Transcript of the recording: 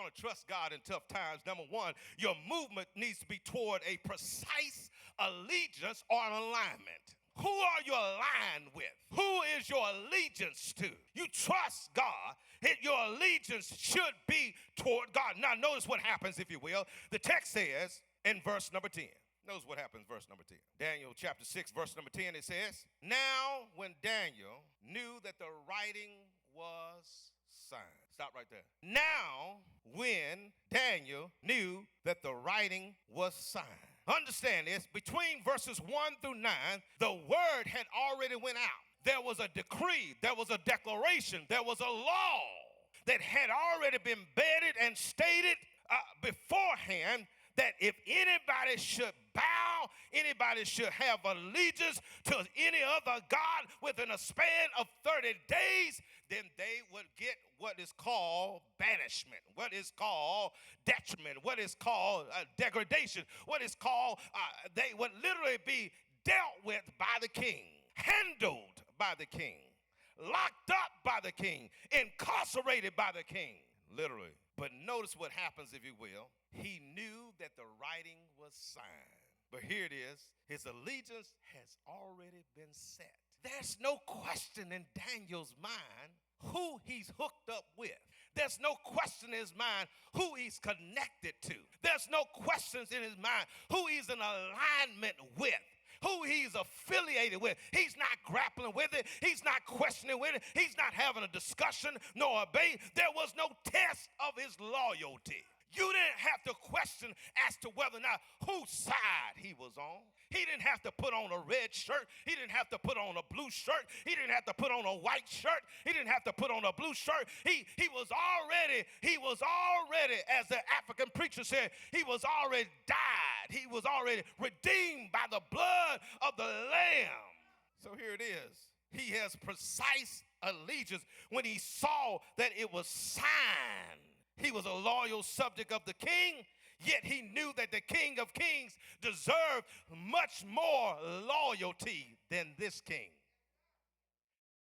going to trust God in tough times, number one, your movement needs to be toward a precise allegiance or an alignment. Who are you aligned with? Who is your allegiance to? You trust God. Your allegiance should be toward God. Now, notice what happens, if you will. The text says in verse number 10. Notice what happens, verse number 10. Daniel chapter 6, verse number 10, it says, now when Daniel knew that the writing was signed. Stop right there. Now when Daniel knew that the writing was signed. Understand this, between verses 1 through 9, the word had already went out. There was a decree, there was a declaration, there was a law that had already been bedded and stated beforehand that if anybody should bow, anybody should have allegiance to any other god within a span of 30 days, then they would get what is called banishment, what is called detriment, what is called degradation, what is called, they would literally be dealt with by the king, handled by the king, locked up by the king, incarcerated by the king, literally. But notice what happens, if you will. He knew that the writing was signed. But here it is. His allegiance has already been set. There's no question in Daniel's mind who he's hooked up with. There's no question in his mind who he's connected to. There's no questions in his mind who he's in alignment with, who he's affiliated with. He's not grappling with it. He's not questioning with it. He's not having a discussion nor a debate. There was no test of his loyalty. You didn't have to question as to whether or not whose side he was on. He didn't have to put on a red shirt. He didn't have to put on a blue shirt. He didn't have to put on a white shirt. He didn't have to put on a blue shirt. He was already, as the African preacher said, he was already died. He was already redeemed by the blood of the Lamb. So here it is. He has precise allegiance when he saw that it was signed. He was a loyal subject of the king, yet he knew that the King of Kings deserved much more loyalty than this king.